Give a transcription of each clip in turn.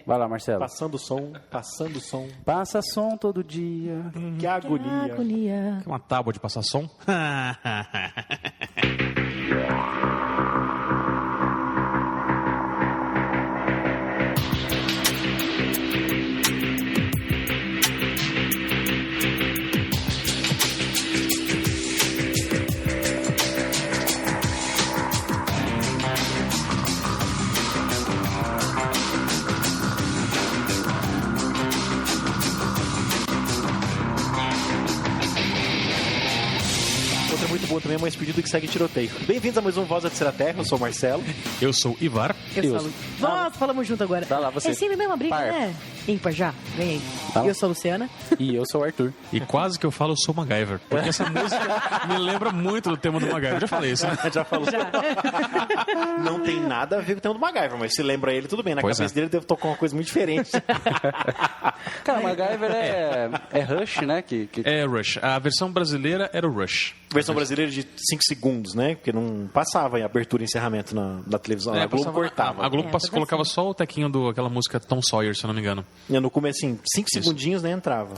Vai lá, Marcelo. Passando som. Passa som todo dia. Que agonia. Uma tábua de passar som. Muito bom também, mais pedido que segue tiroteio. Bem-vindos a mais um Voz da Terceira Terra, eu sou o Marcelo. Eu sou o Ivar. Eu sou a Lu. Nossa, falamos junto agora. Vai lá, você. É sempre a mesma briga, Par. né? Ímpar já, vem aí. Tá. Eu sou a Luciana. E eu sou o Arthur. E quase que eu falo, eu sou o MacGyver. Porque essa música me lembra muito do tema do MacGyver. Já falei isso, né? Já falou. Já. Não tem nada a ver com o tema do MacGyver, mas se lembra ele, tudo bem. Na Pois cabeça é. dele deve tocar uma coisa muito diferente. Cara, MacGyver é Rush, né? Que... É Rush. A versão brasileira era o Rush. Versão brasileira de 5 segundos, né? Porque não passava em abertura e encerramento na televisão. A Globo cortava. A Globo colocava só o tequinho daquela música Tom Sawyer, se eu não me engano. E no começo, assim, 5 segundinhos nem entrava.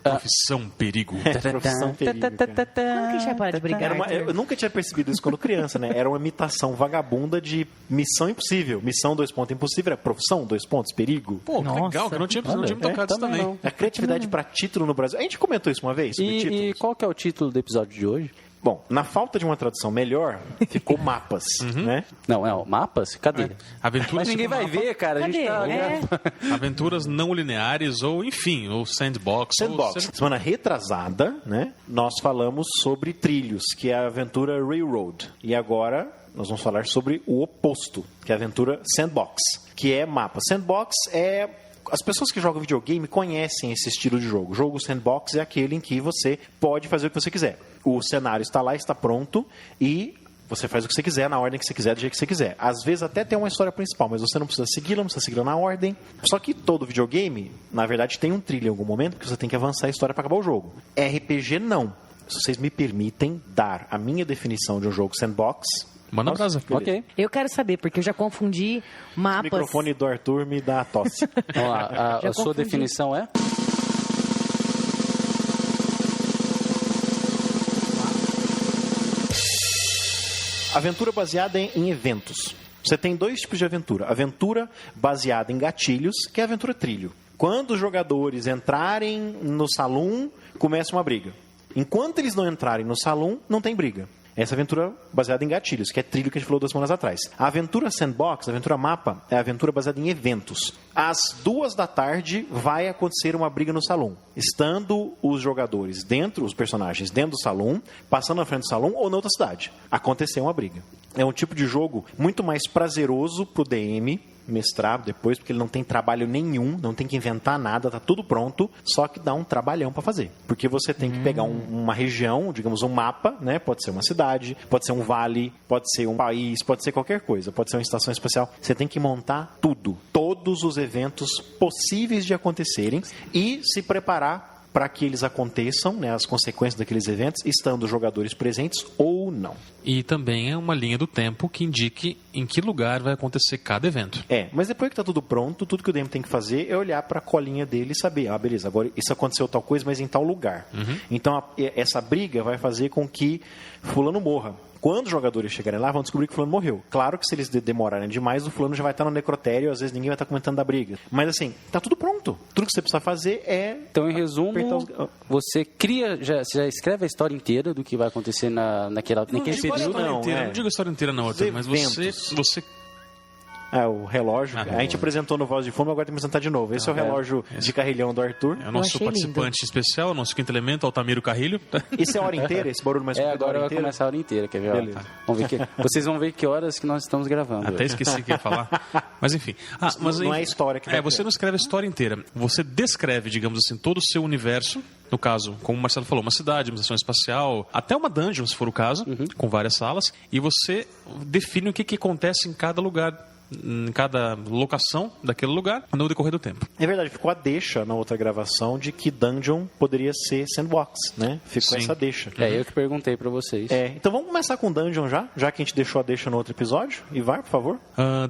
Profissão Perigo. Profissão perigo, cara. Quando que a gente vai parar de brigar? Eu nunca tinha percebido isso quando criança, né? Era uma imitação vagabunda de Missão Impossível. Missão, impossível, era Profissão, perigo. Pô, que Nossa. legal, que eu não tinha me tocado isso também. não. A criatividade pra título no Brasil. A gente comentou isso uma vez sobre E títulos. qual que é o título do episódio de hoje? Bom, na falta de uma tradução melhor, ficou mapas, né? Não, é o Mapas? Cadê? Aventuras Mas ninguém tipo vai mapa, ver, cara. A gente Cadê? tá... Aventuras não lineares ou, enfim, ou sandbox. Sandbox. Semana retrasada, né? Nós falamos sobre trilhos, que é a aventura Railroad. E agora nós vamos falar sobre o oposto, que é a aventura Sandbox, que é mapa. Sandbox é... As pessoas que jogam videogame conhecem esse estilo de jogo. O jogo sandbox é aquele em que você pode fazer o que você quiser. O cenário está lá, está pronto e você faz o que você quiser, na ordem que você quiser, do jeito que você quiser. Às vezes até tem uma história principal, mas você não precisa segui-la, não precisa segui-la na ordem. Só que todo videogame, na verdade, tem um trilho em algum momento que você tem que avançar a história para acabar o jogo. RPG não. Se vocês me permitem dar a minha definição de um jogo sandbox... Manda brasa. Ok. Eu quero saber, porque eu já confundi O mapas. microfone do Arthur me dá tosse. Vamos lá. Já A sua confundi. definição é? Aventura baseada em eventos. Você tem 2 tipos de aventura. Aventura baseada em gatilhos, que é a aventura trilho. Quando os jogadores entrarem no salão, começa uma briga. Enquanto eles não entrarem no salão, não tem briga. Essa aventura baseada em gatilhos, que é trilho que a gente falou 2 semanas atrás. A aventura sandbox, a aventura mapa, é a aventura baseada em eventos. Às 14h vai acontecer uma briga no salão. Estando os jogadores dentro, os personagens dentro do salão, passando na frente do salão ou na outra cidade. Aconteceu uma briga. É um tipo de jogo muito mais prazeroso pro DM mestrar depois, porque ele não tem trabalho nenhum, não tem que inventar nada, tá tudo pronto, só que dá um trabalhão para fazer. Porque você tem que pegar uma região, digamos um mapa, né? Pode ser uma cidade, pode ser um vale, pode ser um país, pode ser qualquer coisa, pode ser uma estação espacial. Você tem que montar tudo, todos os eventos possíveis de acontecerem e se preparar para que eles aconteçam, né, as consequências daqueles eventos, estando os jogadores presentes ou não. E também é uma linha do tempo que indique em que lugar vai acontecer cada evento. Mas depois que está tudo pronto, tudo que o DM tem que fazer é olhar para a colinha dele e saber, beleza, agora isso aconteceu tal coisa, mas em tal lugar. Então essa briga vai fazer com que fulano morra. Quando os jogadores chegarem lá, vão descobrir que o fulano morreu. Claro que se eles demorarem demais, o fulano já vai estar no necrotério, às vezes ninguém vai estar comentando da briga. Mas assim, tá tudo pronto. Tudo que você precisa fazer é... Então, em resumo, apertar você cria, você já escreve a história inteira do que vai acontecer naquele período. não, Não digo a história inteira não, Arthur, mas você o relógio. A gente apresentou no Voz de Fumo, agora tem que apresentar de novo. Esse é o relógio de carrilhão do Arthur. é o nosso achei participante especial, o nosso quinto elemento, Altamiro Carrilho. Isso é a hora inteira? Esse barulho mais curto da hora Agora vai inteira? começar a hora inteira, quer ver? Beleza. Vamos ver vocês vão ver que horas que nós estamos gravando. Até esqueci o que ia falar. Mas enfim. Mas não aí, é a história que vai você ter. não escreve a história inteira. Você descreve, digamos assim, todo o seu universo. No caso, como o Marcelo falou, uma cidade, uma estação espacial, até uma dungeon, se for o caso, com várias salas. E você define o que acontece em cada lugar em cada locação daquele lugar no decorrer do tempo. É verdade, ficou a deixa na outra gravação de que Dungeon poderia ser Sandbox, né? Ficou Sim. essa deixa. É eu que perguntei pra vocês. Então vamos começar com Dungeon já que a gente deixou a deixa no outro episódio. Ivar, por favor.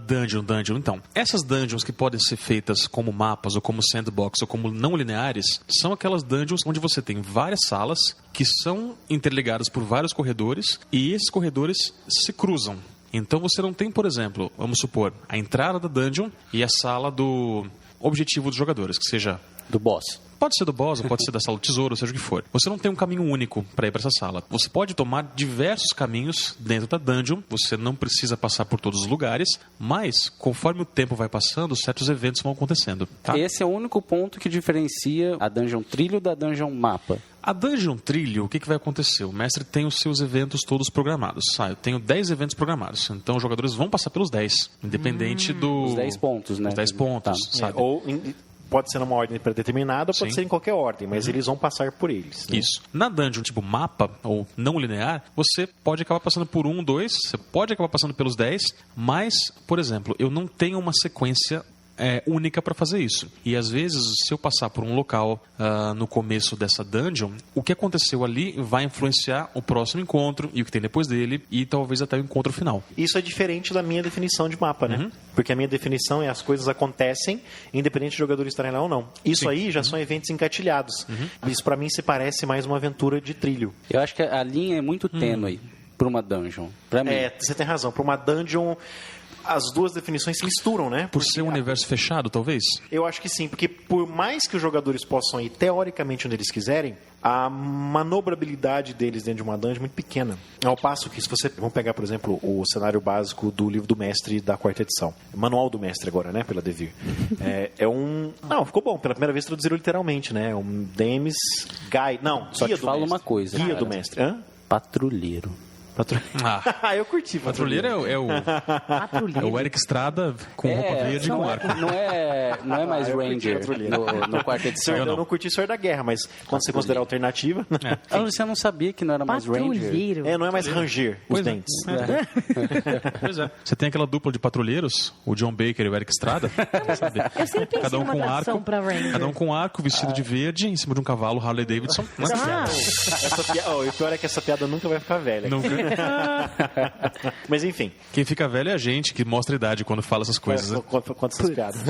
Dungeon. Então, essas dungeons que podem ser feitas como mapas, ou como sandbox, ou como não lineares, são aquelas dungeons onde você tem várias salas que são interligadas por vários corredores e esses corredores se cruzam. Então você não tem, por exemplo, vamos supor, a entrada da dungeon e a sala do objetivo dos jogadores, que seja... Do boss. Pode ser do boss, ou pode ser da sala do tesouro, seja o que for. Você não tem um caminho único para ir para essa sala. Você pode tomar diversos caminhos dentro da dungeon, você não precisa passar por todos os lugares, mas conforme o tempo vai passando, certos eventos vão acontecendo. Tá? Esse é o único ponto que diferencia a Dungeon Trilho da Dungeon Mapa. A Dungeon Trilho, o que vai acontecer? O mestre tem os seus eventos todos programados. Eu tenho 10 eventos programados. Então os jogadores vão passar pelos 10, independente do... Os 10 pontos, né? Os 10 pontos, Tá. sabe? Pode ser numa ordem predeterminada, pode Sim. ser em qualquer ordem, mas eles vão passar por eles. Né? Isso. Na dungeon, tipo mapa, ou não linear, você pode acabar passando por 1, 2, você pode acabar passando pelos 10, mas, por exemplo, eu não tenho uma sequência única para fazer isso. E às vezes, se eu passar por um local no começo dessa dungeon, o que aconteceu ali vai influenciar o próximo encontro e o que tem depois dele e talvez até o encontro final. Isso é diferente da minha definição de mapa, né? Porque a minha definição é as coisas acontecem independente de jogadores estarem lá ou não. Isso Sim. aí já são eventos engatilhados. Isso para mim se parece mais uma aventura de trilho. Eu acho que a linha é muito tênue para uma dungeon. Pra mim. Você tem razão. Para uma dungeon, as duas definições se misturam, né? Por ser um universo fechado, talvez? Eu acho que sim, porque por mais que os jogadores possam ir teoricamente onde eles quiserem, a manobrabilidade deles dentro de uma dungeon é muito pequena. Ao passo que, se você... Vamos pegar, por exemplo, o cenário básico do livro do mestre da 4ª edição. Manual do mestre agora, né? Pela Devir. Não, ficou bom. Pela primeira vez traduziram literalmente, né? Um DM's Guide. Não, Só Guia te do falo mestre. uma coisa, Guia cara. do mestre. Hã? Patrulheiro. Eu curti Patrulheiro é o Patrulheiro. Eric Estrada com roupa verde e com arco. Não é mais eu curti Ranger patrulheiro. no quarta edição. Eu não curti Senhor da Guerra, mas quando você considerar alternativa... Você não sabia que não era mais Ranger? Patrulheiro. não é mais ranger os Pois é. dentes. Pois é. Você tem aquela dupla de patrulheiros, o John Baker e o Eric Estrada. Sabe? Eu sempre pensei Cada um numa com tradução arco, pra Ranger. cada um com arco, vestido de verde, em cima de um cavalo Harley Davidson. Né? E o pior é que essa piada nunca vai ficar velha. Nunca. Mas enfim, Quem fica velho é a gente que mostra idade quando fala essas coisas. Né? conta essas piadas.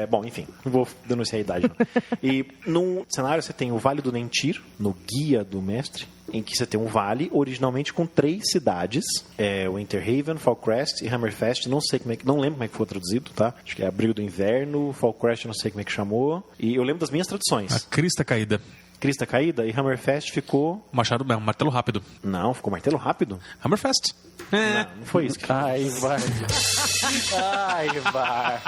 Bom, enfim, não vou denunciar a idade. Não. E num cenário você tem o Vale do Nentir, no Guia do Mestre, em que você tem um vale originalmente com 3 cidades, Winterhaven, Falcrest e Hammerfest. Não lembro como é que foi traduzido, tá? Acho que é Abrigo do Inverno, Falcrest não sei como é que chamou. E eu lembro das minhas traduções. A crista caída. Crista Caída, e Hammerfest ficou... Martelo rápido. Não, ficou Martelo Rápido? Hammerfest. Não foi isso. Ai, vai. Ai, vai.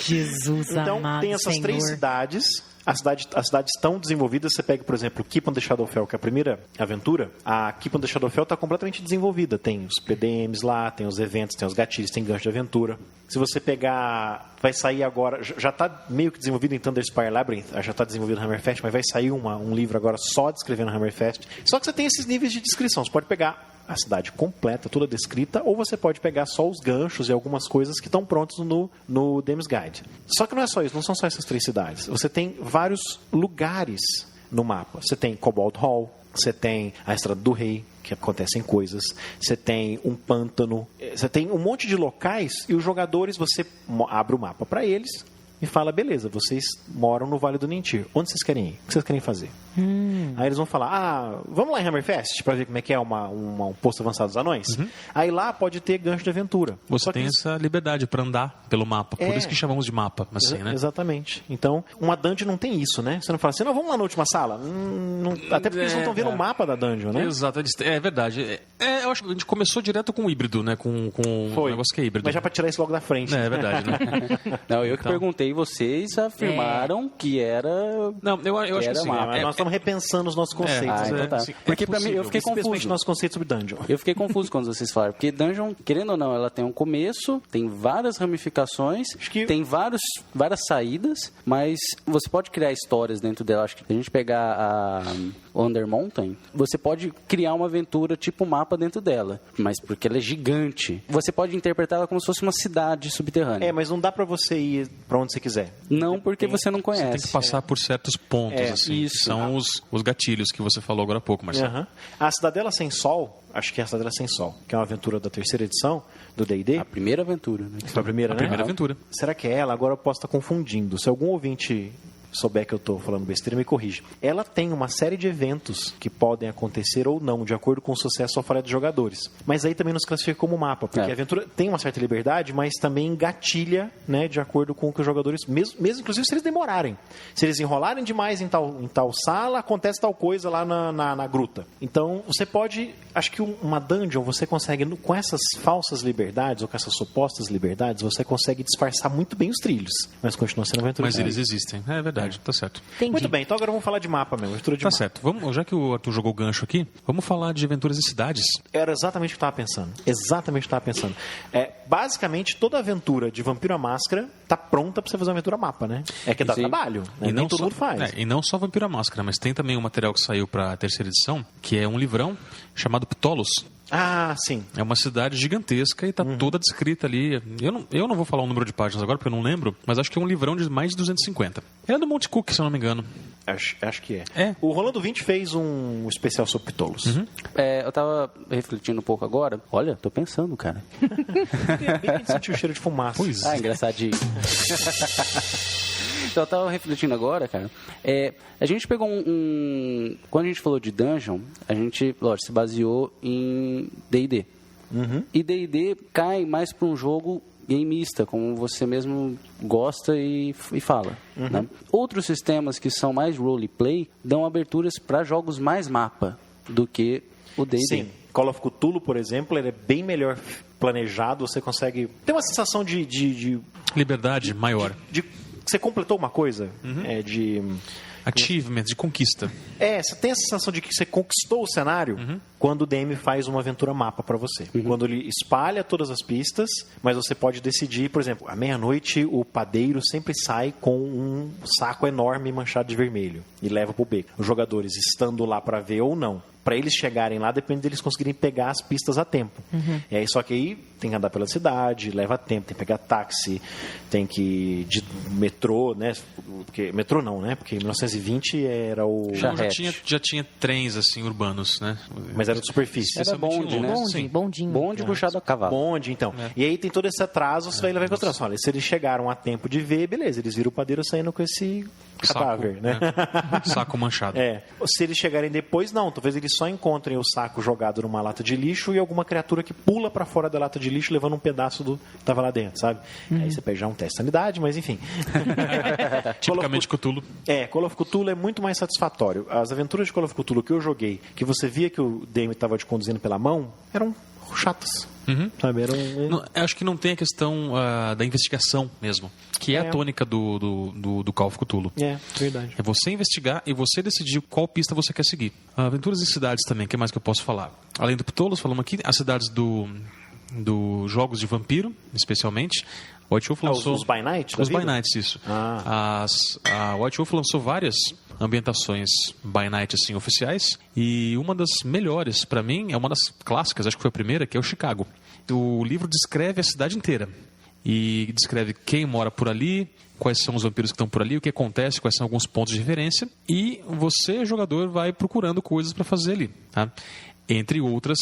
Jesus Então, amado, tem essas Senhor. 3 cidades. As cidades estão desenvolvidas. Você pega, por exemplo, Keep on the Shadowfell, que é a primeira aventura. A Keep on the Shadowfell está completamente desenvolvida. Tem os PDMs lá, tem os eventos, tem os gatilhos, tem gancho de aventura. Se você pegar... Vai sair agora... Já está meio que desenvolvido em Thunderspire Labyrinth. Já está desenvolvido no Hammerfest, mas vai sair um livro agora só descrevendo Hammerfest. Só que você tem esses níveis de descrição. Você pode pegar a cidade completa, toda descrita, ou você pode pegar só os ganchos e algumas coisas que estão prontos no DM's Guide. Só que não é só isso, não são só essas 3 cidades. Você tem vários lugares no mapa. Você tem Cobalt Hall, você tem a Estrada do Rei, que acontecem coisas, você tem um pântano, você tem um monte de locais e os jogadores, você abre o mapa para eles e fala, beleza, vocês moram no Vale do Nentir, onde vocês querem ir? O que vocês querem fazer? Aí eles vão falar, vamos lá em Hammerfest para ver como é que é um posto avançado dos anões? Aí lá pode ter gancho de aventura. Você Só que tem essa liberdade para andar pelo mapa. Por isso que chamamos de mapa, assim, né? Exatamente. Então, uma dungeon não tem isso, né? Você não fala assim, não, vamos lá na última sala. Até porque eles não estão vendo o mapa da dungeon, né? Exato, é verdade. Eu acho que a gente começou direto com o híbrido, né? Com um negócio que é híbrido. Mas já para tirar isso logo da frente. É verdade, né? Não, eu que perguntei aí vocês afirmaram que era... Não, eu acho que Era assim, mapa. Nós estamos repensando os nossos conceitos. Ah, então tá. sim, Porque pra mim, eu fiquei Especialmente confuso. nossos conceitos sobre dungeon. Eu fiquei confuso quando vocês falaram, porque Dungeon, querendo ou não, ela tem um começo, tem várias ramificações, Acho que- tem várias saídas, mas você pode criar histórias dentro dela. Acho que se a gente pegar a Under Mountain, você pode criar uma aventura tipo mapa dentro dela, mas porque ela é gigante. Você pode interpretar ela como se fosse uma cidade subterrânea. Mas não dá pra você ir pra onde você quiser. Não porque você não você conhece. tem que passar por certos pontos, assim. isso. São os gatilhos que você falou agora há pouco, Marcelo. Aham. A Cidadela Sem Sol, acho que é a Cidadela Sem Sol, que é uma aventura da terceira edição do D&D. A primeira aventura, né? Foi a primeira, A né? primeira aventura. Será que é ela? Agora eu posso estar confundindo. Se algum ouvinte souber que eu estou falando besteira, me corrige. Ela tem uma série de eventos que podem acontecer ou não, de acordo com o sucesso ou falha dos jogadores. Mas aí também nos classifica como mapa, porque a aventura tem uma certa liberdade, mas também engatilha, né, de acordo com o que os jogadores, mesmo inclusive se eles demorarem. Se eles enrolarem demais em tal sala, acontece tal coisa lá na gruta. Então, você pode... Acho que uma dungeon, você consegue, com essas falsas liberdades, ou com essas supostas liberdades, você consegue disfarçar muito bem os trilhos. Mas continua sendo aventura. Mas eles existem. É verdade, tá certo. Entendi. Muito bem, então agora vamos falar de mapa mesmo, aventura de Tá mapa. certo. Vamos, já que o Arthur jogou o gancho aqui, vamos falar de aventuras em cidades. Era exatamente o que eu estava pensando. Exatamente o que eu estava pensando. Basicamente, toda aventura de Vampiro à Máscara tá pronta para você fazer uma aventura mapa, né? É que dá Sim. trabalho, né? Nem todo mundo faz. E não só Vampiro à Máscara, mas tem também um material que saiu para a terceira edição, que é um livrão chamado Ptolos. Ah, sim. É uma cidade gigantesca e está toda descrita ali. Eu não vou falar o número de páginas agora, porque eu não lembro, mas acho que é um livrão de mais de 250. É do Monte Cook, se eu não me engano. Acho que é. É. O Rolando 20 fez um especial sobre Ptolos. Eu tava refletindo um pouco agora. Olha, tô pensando, cara. Bem que a gente sentiu o cheiro de fumaça. Pois Ah, engraçadinho. Então, eu tava refletindo agora, cara. A gente pegou Quando a gente falou de Dungeon, a gente, lógico, se baseou em D&D. E D&D cai mais para um jogo gameista, como você mesmo gosta e fala. Né? Outros sistemas que são mais roleplay dão aberturas para jogos mais mapa do que o D&D. Sim. Call of Cthulhu, por exemplo, ele é bem melhor planejado. Você consegue ter uma sensação de liberdade maior. você completou uma coisa, Achievement, de conquista. você tem a sensação de que você conquistou o cenário quando o DM faz uma aventura mapa para você. Quando ele espalha todas as pistas, mas você pode decidir, por exemplo, à meia-noite o padeiro sempre sai com um saco enorme manchado de vermelho e leva pro beco. Os jogadores estando lá para ver ou não. Para eles chegarem lá, depende deles conseguirem pegar as pistas a tempo. E aí, só que aí tem que andar pela cidade, leva tempo, tem que pegar táxi, tem que ir de metrô, né? Metrô não, né? Porque em 1920 era o... Já tinha trens, assim, urbanos, né? Mas era de superfície. Era bonde, né? Bondinho. Bonde puxado a cavalo. Bonde, então. E aí tem todo esse atraso, você vai levar em consideração. Olha, se eles chegaram a tempo de ver, beleza, eles viram o padeiro saindo com esse cadáver, né? Saco manchado. Se eles chegarem depois, não. Talvez eles só encontrem o saco jogado numa lata de lixo e alguma criatura que pula para fora da lata de lixo levando um pedaço do que estava lá dentro, sabe? Aí você pede já um teste de sanidade, mas enfim. Tipicamente Cthulhu. Call of Cthulhu é muito mais satisfatório. As aventuras de Call of Cthulhu que eu joguei, que você via que o DM estava te conduzindo pela mão, eram chatas. Sabe? Acho que não tem a questão da investigação mesmo, que é a tônica do Call of Cthulhu. Verdade. É você investigar e você decidir qual pista você quer seguir. Aventuras em cidades também, o que mais que eu posso falar? Além do Ptolos, falamos aqui, as cidades do jogos de vampiro, especialmente. White Wolf lançou... Os By Night? Os By Nights, isso. A White Wolf lançou várias ambientações By Night, assim, oficiais. E uma das melhores, para mim, é uma das clássicas, acho que foi a primeira, que é o Chicago. O livro descreve a cidade inteira. E descreve quem mora por ali, quais são os vampiros que estão por ali, o que acontece, quais são alguns pontos de referência. E você, jogador, vai procurando coisas para fazer ali, tá? Entre outras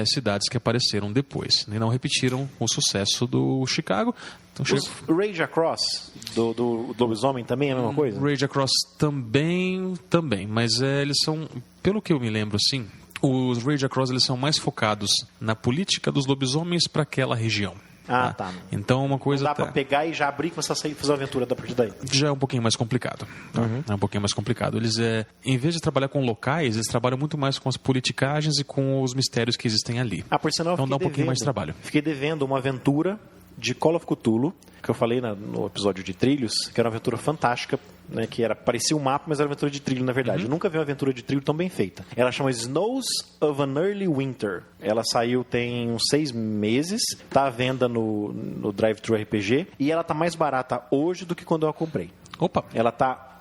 cidades que apareceram depois. E não repetiram o sucesso do Chicago. Então, o Rage Across, do Lobisomem, também é a mesma coisa? Rage Across também. Mas eles são, pelo que eu me lembro, assim, os Rage Across eles são mais focados na política dos lobisomens para aquela região. Tá. Então uma coisa... Não dá para pegar e já abrir e começar a sair e fazer uma aventura da partir daí. Já é um pouquinho mais complicado. Tá? É um pouquinho mais complicado. Eles, em vez de trabalhar com locais, eles trabalham muito mais com as politicagens e com os mistérios que existem ali. Por sinal, então dá um pouquinho mais de trabalho. Fiquei devendo uma aventura de Call of Cthulhu, que eu falei no episódio de trilhos, que era uma aventura fantástica, né, que parecia um mapa, mas era uma aventura de trilho, na verdade. Eu nunca vi uma aventura de trilho tão bem feita. Ela chama Snows of an Early Winter. Ela saiu tem uns 6 meses, tá à venda no Drive-Thru RPG, e ela tá mais barata hoje do que quando eu a comprei. Opa! Ela tá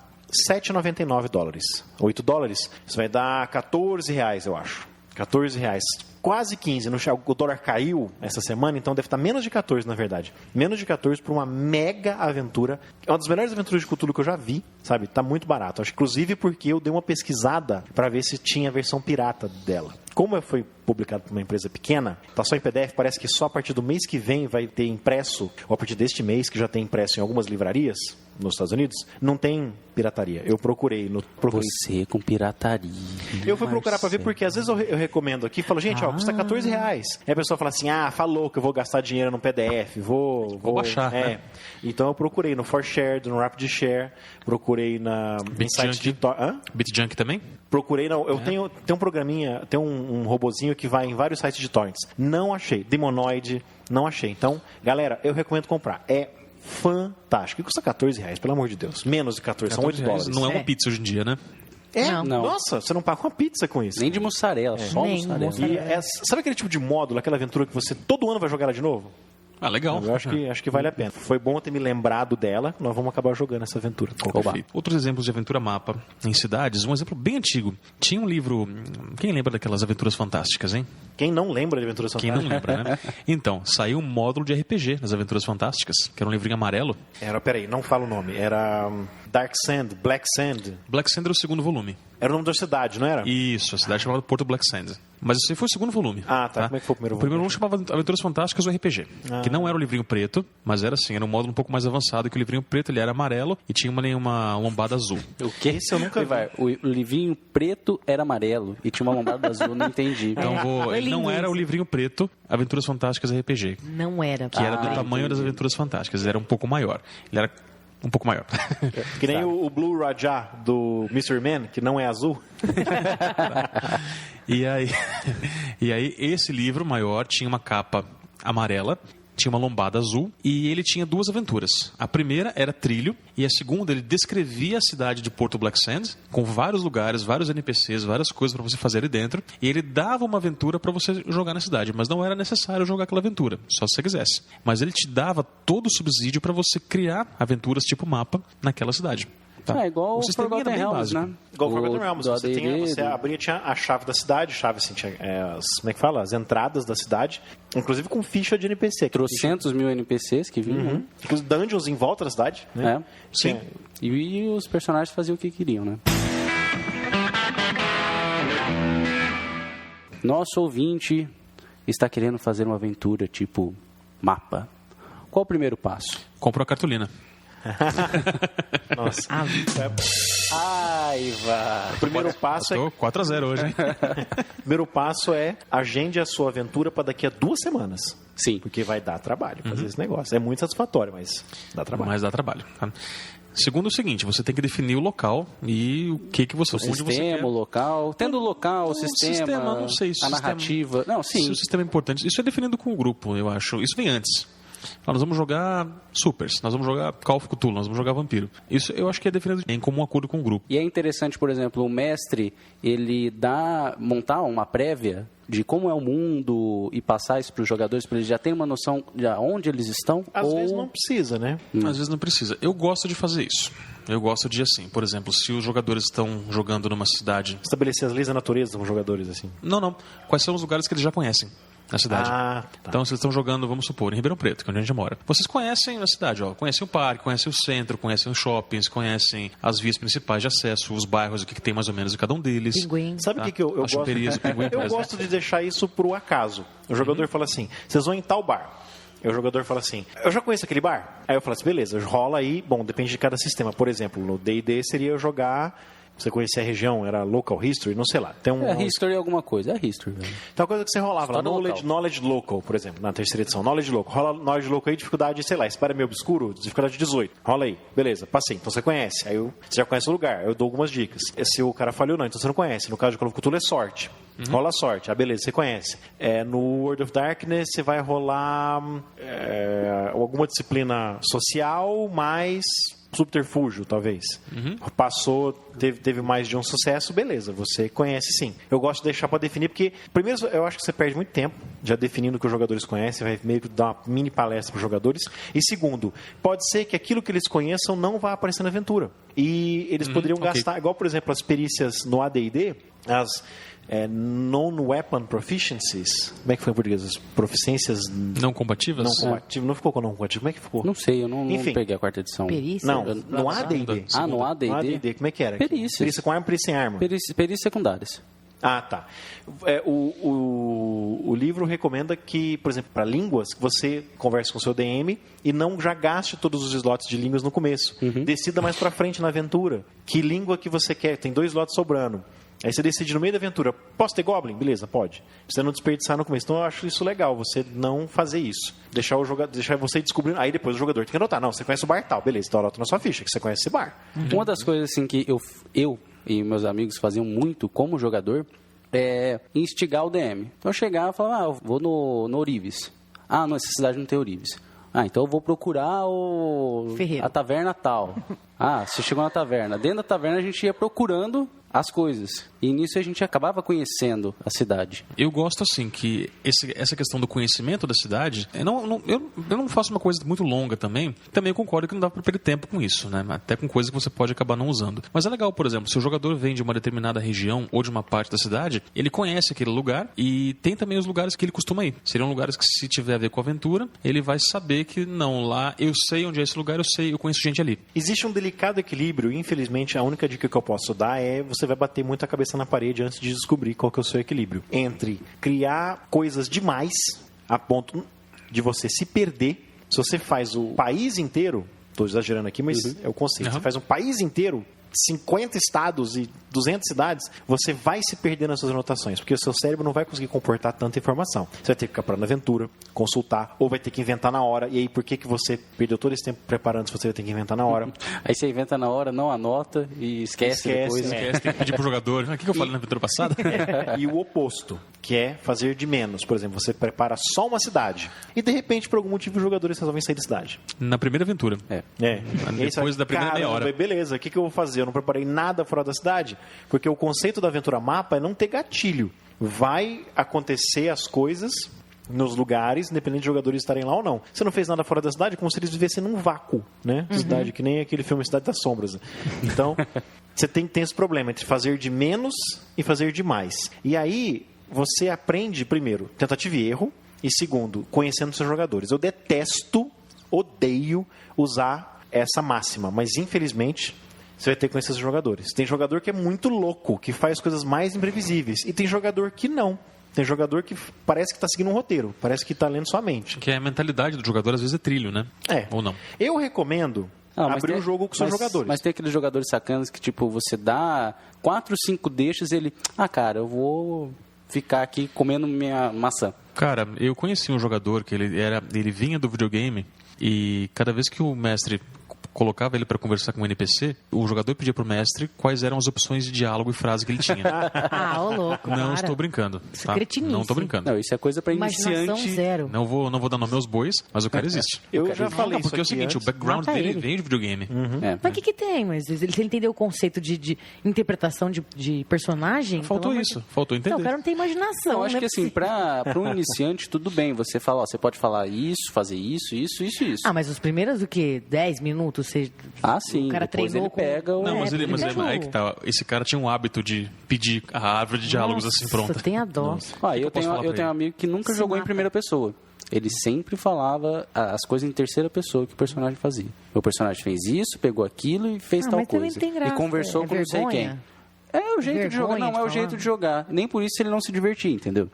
$7,99. $8, isso vai dar R$14, eu acho. R$14. Quase 15. O dólar caiu essa semana, então deve estar menos de 14, na verdade. Menos de 14 por uma mega aventura. É uma das melhores aventuras de Cthulhu que eu já vi, sabe? Tá muito barato. Acho, inclusive porque eu dei uma pesquisada para ver se tinha a versão pirata dela. Como foi publicado por uma empresa pequena, tá só em PDF, parece que só a partir do mês que vem vai ter impresso, ou a partir deste mês, que já tem impresso em algumas livrarias nos Estados Unidos, não tem pirataria. Eu procurei. Você com pirataria. Eu fui procurar para ver, porque às vezes eu recomendo aqui, falo, gente, custa R$14. Aí a pessoa fala assim, falou que eu vou gastar dinheiro no PDF, vou baixar, né? Então eu procurei no 4Share, no RapidShare, procurei em site de... BitJunk também? Procurei, tem um programinha, tem um robozinho que vai em vários sites de torrents. Não achei. Demonoid, não achei. Então, galera, eu recomendo comprar. É fantástico. E custa R$14, pelo amor de Deus. Menos de 14, são $8. Não é uma pizza hoje em dia, né? Não. Nossa, você não paga uma pizza com isso. Nem de mussarela, só mussarela. Sabe aquele tipo de módulo, aquela aventura que você todo ano vai jogar ela de novo? Ah, legal. Eu acho que vale a pena. Foi bom ter me lembrado dela. Nós vamos acabar jogando essa aventura. Outros exemplos de aventura mapa em cidades. Um exemplo bem antigo. Tinha um livro... Quem lembra daquelas aventuras fantásticas, hein? Quem não lembra de Aventuras Fantásticas? Quem não lembra, né? Então, saiu um módulo de RPG nas Aventuras Fantásticas, que era um livrinho amarelo. Peraí, não fala o nome. Era Dark Sand, Black Sand. Black Sand era o segundo volume. Era o nome da cidade, não era? Isso, a cidade chamava Porto Black Sand. Mas esse foi o segundo volume. Ah, tá. Como é que foi o primeiro volume? O primeiro volume chamava Aventuras Fantásticas do RPG, que não era o livrinho preto, mas era assim, era um módulo um pouco mais avançado que o livrinho preto, ele era amarelo e tinha uma lombada azul. O quê? Esse eu nunca vi. O livrinho preto era amarelo e tinha uma lombada azul, não entendi. Então ele não era o livrinho preto Aventuras Fantásticas RPG. Não era. Que era do tamanho das Aventuras Fantásticas, ele era um pouco maior. Ele era um pouco maior. Que nem o Blue Raja do Mr. Man, que não é azul. E aí esse livro maior tinha uma capa amarela, tinha uma lombada azul e ele tinha 2 aventuras. A primeira era trilho e a segunda ele descrevia a cidade de Porto Black Sands com vários lugares, vários NPCs, várias coisas para você fazer ali dentro, e ele dava uma aventura para você jogar na cidade, mas não era necessário jogar aquela aventura, só se você quisesse. Mas ele te dava todo o subsídio para você criar aventuras tipo mapa naquela cidade. Tá. Igual o Forgotten Realms, né? Igual o Forgotten Realms. Você abria, tinha a chave da cidade, assim, tinha como é que fala? As entradas da cidade, inclusive com ficha de NPC. Trocentos mil NPCs que vinham. Inclusive dungeons em volta da cidade, né? Sim. E os personagens faziam o que queriam, né? Nosso ouvinte está querendo fazer uma aventura tipo mapa. Qual o primeiro passo? Comprou a cartolina. Nossa. Aiva. O primeiro passo é... 4-0 hoje, hein? O primeiro passo é agende a sua aventura para daqui a 2 semanas. Sim. Porque vai dar trabalho fazer esse negócio. É muito satisfatório, mas dá trabalho. Tá? Segundo, é o seguinte, você tem que definir o local e o que você... O sistema, o local... Tendo o local, o sistema, não sei, a narrativa... Não, sim. Se o sistema é importante. Isso é definido com o grupo, eu acho. Isso vem antes. Nós vamos jogar Supers, nós vamos jogar Call of Cthulhu, nós vamos jogar Vampiro. Isso eu acho que é definido em comum acordo com o grupo. E é interessante, por exemplo, o mestre, ele montar uma prévia de como é o mundo e passar isso para os jogadores, para eles já terem uma noção de onde eles estão. Às vezes não precisa, né? Às vezes não precisa. Eu gosto de fazer isso. Eu gosto de, assim, por exemplo, se os jogadores estão jogando numa cidade... Estabelecer as leis da natureza com os jogadores, assim. Não. Quais são os lugares que eles já conhecem na cidade? Tá. Então, vocês estão jogando, vamos supor, em Ribeirão Preto, que é onde a gente mora. Vocês conhecem a cidade, conhecem o parque, conhecem o centro, conhecem os shoppings, conhecem as vias principais de acesso, os bairros, o que tem mais ou menos em cada um deles. Pinguim. Sabe o que eu gosto? Eu gosto de deixar isso pro acaso. O jogador fala assim, vocês vão em tal bar. Aí o jogador fala assim, eu já conheço aquele bar? Aí eu falo assim, beleza, rola aí, bom, depende de cada sistema. Por exemplo, no D&D seria eu jogar você conhecia a região, era local history, não sei lá. Tem history é alguma coisa, é history. Velho. Então, a coisa que você rolava lá, História knowledge local, por exemplo, na terceira edição, knowledge local. Rola knowledge local aí, dificuldade, sei lá, esse é meio obscuro, dificuldade 18. Rola aí, beleza, passei. Então você conhece, aí você já conhece o lugar, eu dou algumas dicas. Se o cara falhou, não, então você não conhece. No caso de Call of Cthulhu é sorte. Rola sorte, beleza, você conhece. No World of Darkness você vai rolar alguma disciplina social, mais subterfúgio, talvez. Passou, teve mais de um sucesso, beleza, você conhece sim. Eu gosto de deixar para definir, porque, primeiro, eu acho que você perde muito tempo já definindo o que os jogadores conhecem, vai meio que dar uma mini palestra para os jogadores. E segundo, pode ser que aquilo que eles conheçam não vá aparecer na aventura. E eles poderiam gastar, igual, por exemplo, as perícias no AD&D, as non-weapon proficiencies, como é que foi em português? As proficiências não combativas? Não combativas, não ficou com não combativo, como é que ficou? Não sei, eu não peguei a quarta edição. Perícia? Não, no AD&D. No AD&D? No AD&D, como é que era? Perícias. Perícia com arma, perícia sem arma. Perícias secundárias. Ah, tá. O livro recomenda que, por exemplo, para línguas, que você converse com o seu DM e não já gaste todos os slots de línguas no começo. Decida mais para frente na aventura. Que língua que você quer? Tem 2 slots sobrando. Aí você decide no meio da aventura, posso ter Goblin? Beleza, pode. Você não desperdiçar no começo. Então eu acho isso legal, você não fazer isso. Deixar você descobrindo. Aí depois o jogador tem que anotar. Não, você conhece o bar tal, beleza, então anota na sua ficha que você conhece esse bar. Uma das coisas assim que eu e meus amigos faziam muito como jogador é instigar o DM. Então eu chegava e falava, eu vou no Ourives. Não, essa cidade não tem Ourives. Então eu vou procurar a taverna tal. Você chegou na taverna. Dentro da taverna a gente ia procurando as coisas. E nisso a gente acabava conhecendo a cidade. Eu gosto assim que essa questão do conhecimento da cidade, eu não faço uma coisa muito longa também. Também eu concordo que não dá para perder tempo com isso, né? Até com coisas que você pode acabar não usando. Mas é legal, por exemplo, se o jogador vem de uma determinada região ou de uma parte da cidade, ele conhece aquele lugar e tem também os lugares que ele costuma ir. Seriam lugares que, se tiver a ver com a aventura, ele vai saber que não, lá eu sei onde é esse lugar, eu conheço gente ali. Existe um delicado equilíbrio, infelizmente a única dica que eu posso dar é você vai bater muito a cabeça na parede antes de descobrir qual que é o seu equilíbrio. Entre criar coisas demais a ponto de você se perder. Se você faz o país inteiro, estou exagerando aqui, mas é o conceito. Você faz um país inteiro, 50 estados e 200 cidades, você vai se perder nas suas anotações, porque o seu cérebro não vai conseguir comportar tanta informação. Você vai ter que ficar parando na aventura, consultar, ou vai ter que inventar na hora. E aí, por que você perdeu todo esse tempo preparando se você vai ter que inventar na hora? Aí você inventa na hora, não anota e esquece depois. Esquece, tem que pedir pro jogador. O que eu falei na aventura passada? E o oposto, que é fazer de menos. Por exemplo, você prepara só uma cidade e, de repente, por algum motivo, os jogadores resolvem sair da cidade. Na primeira aventura. Depois da primeira meia hora. Beleza, o que eu vou fazer? Eu não preparei nada fora da cidade, porque o conceito da aventura mapa é não ter gatilho. Vai acontecer as coisas nos lugares, independente de jogadores estarem lá ou não. Você não fez nada fora da cidade, como se eles vivessem num vácuo, né? Cidade, que nem aquele filme Cidade das Sombras. Então, você tem esse problema entre fazer de menos e fazer de mais. E aí, você aprende, primeiro, tentativa e erro, e segundo, conhecendo seus jogadores. Eu odeio usar essa máxima, mas infelizmente você vai ter que conhecer os jogadores. Tem jogador que é muito louco, que faz coisas mais imprevisíveis. E tem jogador que não. Tem jogador que parece que está seguindo um roteiro. Parece que está lendo sua mente. Que a mentalidade do jogador às vezes é trilho, né? Ou não. Eu recomendo abrir um jogo com seus jogadores. Mas tem aqueles jogadores sacanas que, tipo, você dá 4, 5 deixas e ele... cara, eu vou ficar aqui comendo minha maçã. Cara, eu conheci um jogador que ele vinha do videogame e cada vez que o mestre colocava ele para conversar com um NPC, o jogador pedia pro mestre quais eram as opções de diálogo e frase que ele tinha. Ô louco, não cara. Estou brincando. Isso é cretinice. Não estou brincando. Não, isso é coisa para iniciante. Zero. Não vou dar nome aos bois, mas o cara existe. Eu já falei isso porque é o seguinte, antes. o background Mata dele ele. vem de videogame. Mas o que tem? Mas ele entendeu o conceito de interpretação de personagem? Faltou isso. Faltou entender. Não, o cara não tem imaginação. Não, acho né? que assim, para um iniciante, tudo bem. Você fala, você pode falar isso, fazer isso. Mas os primeiros, 10 minutos? Sim. O cara depois treinou ele pega... Não, mas aí que tá. Esse cara tinha um hábito de pedir a árvore de diálogos assim pronta. Você tem a dó. Eu tenho um amigo que nunca jogou em primeira pessoa. Ele sempre falava as coisas em terceira pessoa que o personagem fazia. O personagem fez isso, pegou aquilo e fez tal mas também coisa. tem graça. E conversou com não sei quem. É o jeito de jogar. vergonha Não, de é o falar. jeito de jogar. Nem por isso ele não se divertir, entendeu?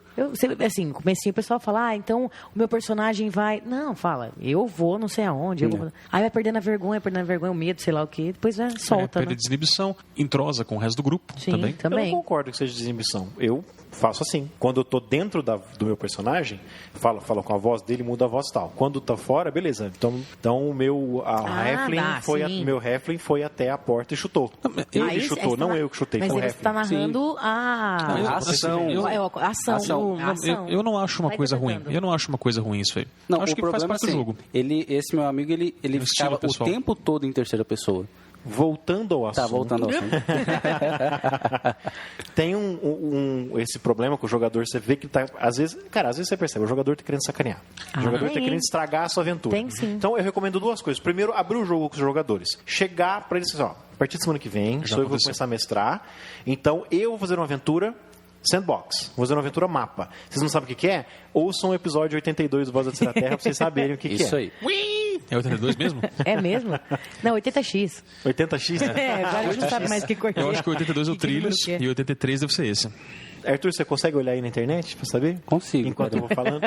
Assim, no comecinho o pessoal fala, então o meu personagem vai... Não, fala, eu vou não sei aonde. Aí vai perdendo a vergonha, o medo, sei lá o quê. Depois solta, Perde né? desinibição, entrosa com o resto do grupo Sim, também. Eu não também. concordo que seja desinibição. Eu faço assim. Quando eu tô dentro do meu personagem, falo com a voz dele, muda a voz e tal. Quando tá fora, beleza. Então o meu Halfling sim. meu Halfling foi até a porta e chutou. Ele Aí chutou, você não tá- eu que chutei, Mas foi o ele Halfling. está narrando a ação. ação. Eu não acho uma Vai coisa ruim. interpretando. Eu não acho uma coisa ruim isso aí. Não, acho o que faz problema parte é assim, do jogo. esse meu amigo, ele estilo ficava o pessoal. tempo todo em terceira pessoa. Voltando ao assunto. Tá, voltando ao assunto. Tem esse problema com o jogador, você vê que tá, às vezes você percebe, o jogador tá querendo sacanear. O jogador tá tem. querendo estragar a sua aventura. Tem, sim. Então eu recomendo duas coisas. Primeiro, abrir o jogo com os jogadores. Chegar para eles e dizer, ó, a partir de semana que vem, Já eu vou aconteceu. começar a mestrar. Então eu vou fazer uma aventura sandbox. Vou fazer uma aventura mapa. Vocês não sabem o que é? Ouçam o episódio 82 do Voz da Terceira Terra pra vocês saberem o que é. Isso aí. É 82 mesmo? É mesmo? Não, 80x. 80x? É, agora a gente não sabe mais o que cortar. Eu acho que 82 é o E que número Trilhos que é. e 83 deve ser esse. Arthur, você consegue olhar aí na internet pra saber? Consigo. Enquanto eu vou falando.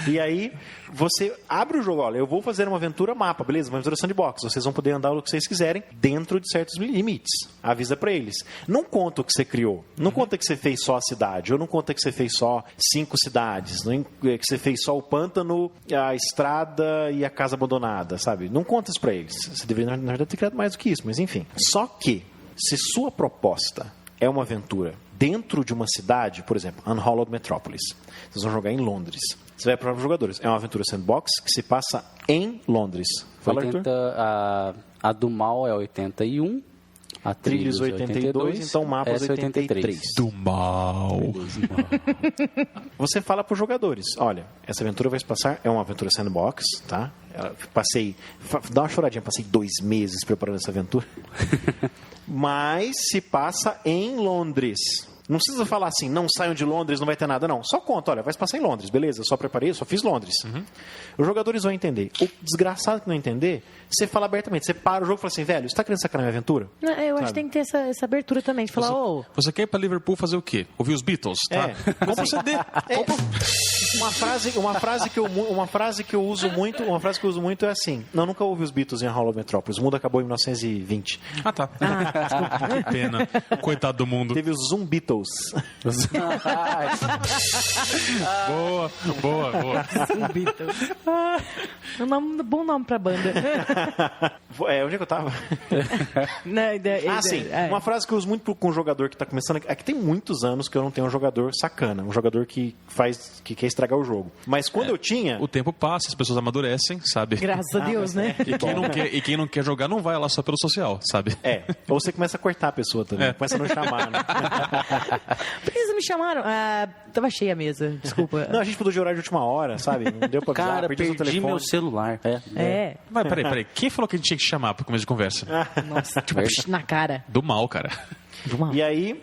E aí, você abre o jogo, olha, eu vou fazer uma aventura mapa, beleza? Uma aventura sandbox. Vocês vão poder andar o que vocês quiserem dentro de certos limites. Avisa pra eles. Não conta o que você criou. Não conta que você fez só a cidade. Ou não conta que você fez só 5 cidades. Não que você fez só o pântano, a estrada e a casa abandonada, sabe? Não conta isso pra eles. Você deveria, na verdade, ter criado mais do que isso, mas enfim. Só que, se sua proposta é uma aventura dentro de uma cidade, por exemplo, Unhallowed Metropolis. Vocês vão jogar em Londres. Você vai para os jogadores. É uma aventura sandbox que se passa em Londres. Fala, Arthur. A do mal é 81. A Trilhos Trilhos 82, então mapas essa é 83. Do mal. Você fala para os jogadores, olha, essa aventura vai se passar, é uma aventura sandbox, tá? Dá uma choradinha, passei 2 meses preparando essa aventura. Mas se passa em Londres. Não precisa falar assim, não saiam de Londres, não vai ter nada, não. Só conta, olha, vai se passar em Londres, beleza, eu só preparei, eu só fiz Londres. Os jogadores vão entender. O desgraçado que não entender, você fala abertamente, você para o jogo e fala assim, velho, você tá querendo sacanear minha aventura? Não, eu acho que tem que ter essa abertura também, de falar, Você quer ir pra Liverpool fazer o quê? Ouvir os Beatles, tá? Compra o CD. Uma frase que eu uso muito é assim, não, nunca ouvi os Beatles em Unhallowed Metropolis, o mundo acabou em 1920. Ah, tá. Que pena. Coitado do mundo. Teve os Zoom Beatles. Boa. Bom nome pra banda. Onde é que eu tava? Sim. Uma frase que eu uso muito com um jogador que tá começando, é que tem muitos anos que eu não tenho um jogador sacana, um jogador que quer estragar o jogo. Mas quando eu tinha... O tempo passa, as pessoas amadurecem, sabe? Graças a Deus, né? E quem não quer jogar não vai lá só pelo social, sabe? Ou você começa a cortar a pessoa também, começa a não chamar, né? Por que vocês me chamaram? Tava cheia a mesa, desculpa. Não, a gente mudou de horário de última hora, sabe? Não deu pra avisar, Cara, perdi seu perdi telefone. meu celular. Mas peraí. Quem falou que a gente tinha que chamar pro começo de conversa? Nossa, tipo, na cara. Do mal, cara. Do mal. E aí,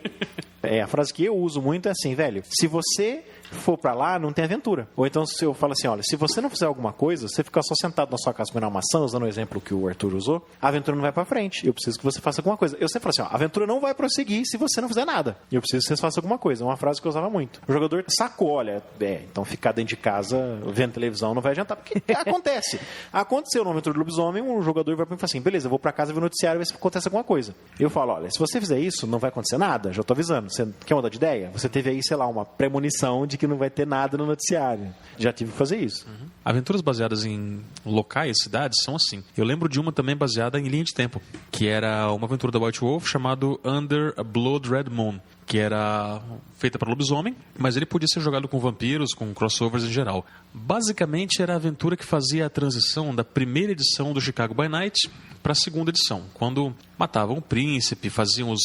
a frase que eu uso muito é assim, velho, se você for pra lá, não tem aventura. Ou então se eu falo assim, olha, se você não fizer alguma coisa, você ficar só sentado na sua casa comendo uma maçã, usando o exemplo que o Arthur usou, a aventura não vai pra frente. Eu preciso que você faça alguma coisa. Eu sempre falo assim, a aventura não vai prosseguir se você não fizer nada. Eu preciso que você faça alguma coisa. É uma frase que eu usava muito. O jogador sacou, olha, então ficar dentro de casa vendo televisão não vai adiantar, porque acontece. Aconteceu no aventura do lobisomem, um jogador vai pra mim e fala assim, beleza, eu vou pra casa ver o noticiário e ver se acontece alguma coisa. Eu falo, olha, se você fizer isso, não vai acontecer nada, já tô avisando. Você quer mudar de ideia? Você teve aí, sei lá, uma premonição de que não vai ter nada no noticiário. Já tive que fazer isso. Aventuras baseadas em locais, cidades, são assim. Eu lembro de uma também baseada em linha de tempo, que era uma aventura da White Wolf chamado Under a Blood Red Moon, que era feita para lobisomem, mas ele podia ser jogado com vampiros, com crossovers em geral. Basicamente era a aventura que fazia a transição da primeira edição do Chicago by Night para a segunda edição, quando matavam o príncipe, faziam os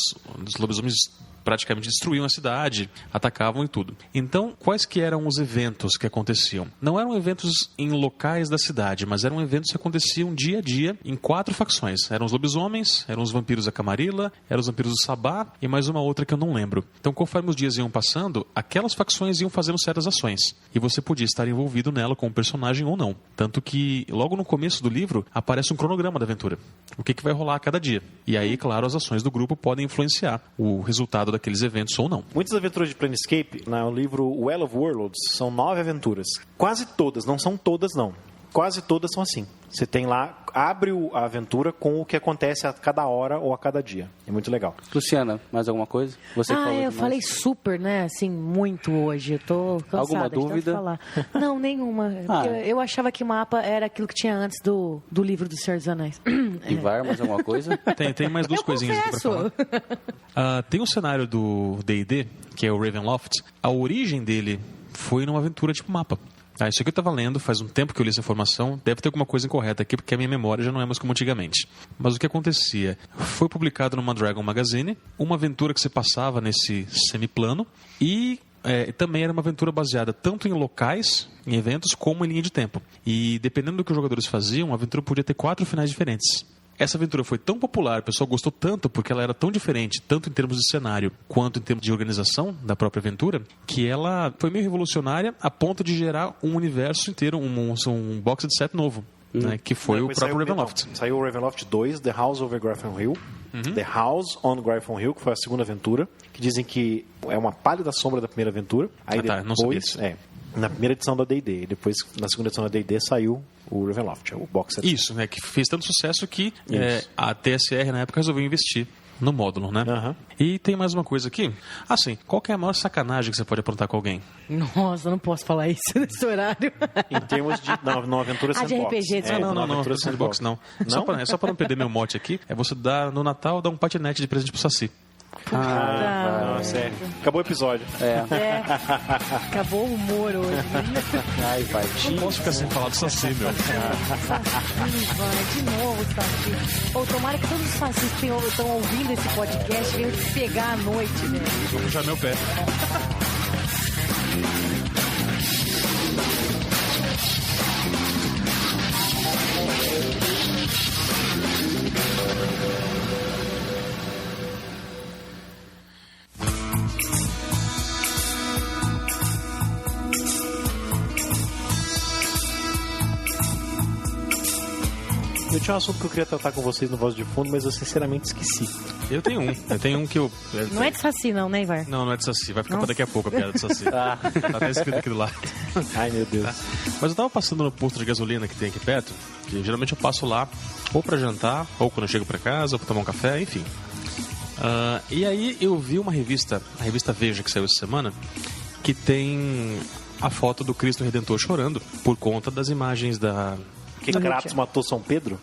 lobisomens praticamente destruíam a cidade, atacavam e tudo. Então, quais que eram os eventos que aconteciam? Não eram eventos em locais da cidade, mas eram eventos que aconteciam dia a dia em 4 facções. Eram os lobisomens, eram os vampiros da Camarilla, eram os vampiros do Sabá e mais uma outra que eu não lembro. Então, conforme os dias iam passando, aquelas facções iam fazendo certas ações. E você podia estar envolvido nela como personagem ou não. Tanto que, logo no começo do livro, aparece um cronograma da aventura. O que vai rolar a cada dia. E aí, claro, as ações do grupo podem influenciar o resultado daqueles eventos ou não. Muitas aventuras de Planescape, no livro Well of Worlds, são 9 aventuras. Quase todas, não são todas não. Quase todas são assim. Você tem lá, abre a aventura com o que acontece a cada hora ou a cada dia. É muito legal. Luciana, mais alguma coisa? Você falou eu demais. falei super, né? Assim, muito hoje. Eu tô cansada. Alguma de tanto dúvida? falar. Não, nenhuma. Eu achava que o mapa era aquilo que tinha antes do livro do Senhor dos Anéis. Ivar, mais alguma coisa? Tem mais 2 coisinhas aqui pra falar. Tem um cenário do D&D, que é o Ravenloft. A origem dele foi numa aventura tipo mapa. Isso aqui eu estava lendo, faz um tempo que eu li essa informação, deve ter alguma coisa incorreta aqui, porque a minha memória já não é mais como antigamente. Mas o que acontecia? Foi publicado numa Dragon Magazine, uma aventura que se passava nesse semiplano, e também era uma aventura baseada tanto em locais, em eventos, como em linha de tempo. E dependendo do que os jogadores faziam, a aventura podia ter 4 finais diferentes. Essa aventura foi tão popular, o pessoal gostou tanto, porque ela era tão diferente, tanto em termos de cenário quanto em termos de organização da própria aventura, que ela foi meio revolucionária a ponto de gerar um universo inteiro, um box de set novo, né, que foi o próprio Ravenloft. Saiu o Ravenloft 2, The House Over Griffinhill, The House on Griffinhill, que foi a segunda aventura, que dizem que é uma pálida sombra da primeira aventura. Aí não sabia depois, na primeira edição da D&D, depois na segunda edição da D&D saiu o Ravenloft, o box set. Isso, né, que fez tanto sucesso que a TSR na época resolveu investir no módulo, né? E tem mais uma coisa aqui. Assim, qual que é a maior sacanagem que você pode aprontar com alguém? Nossa, eu não posso falar isso nesse horário. Em termos de... Não, aventura sandbox. De RPG, Não, aventura sandbox não. Só para não perder meu mote aqui, é você dar no Natal, dar um patinete de presente pro Saci. Não, sério. Acabou o episódio. Acabou o humor hoje. Ai, vai. Não posso ficar sem falar do Saci, meu. Saci, vai. De novo, Saci. Ou tomara que todos os Sacis que estão ouvindo esse podcast venham te pegar à noite, né? Vou puxar meu pé. Eu tinha um assunto que eu queria tratar com vocês no Voz de Fundo, mas eu sinceramente esqueci. Eu tenho um que eu... Não é de Saci não, né, Ivar? Não é de Saci. Vai ficar pra daqui a pouco a piada do Saci. Tá até escrito aqui do lado. Ai, meu Deus. Mas eu tava passando no posto de gasolina que tem aqui perto, que geralmente eu passo lá ou pra jantar, ou quando eu chego pra casa, ou pra tomar um café, enfim. E aí eu vi uma revista, a revista Veja, que saiu essa semana, que tem a foto do Cristo Redentor chorando por conta das imagens da... Que Kratos matou São Pedro?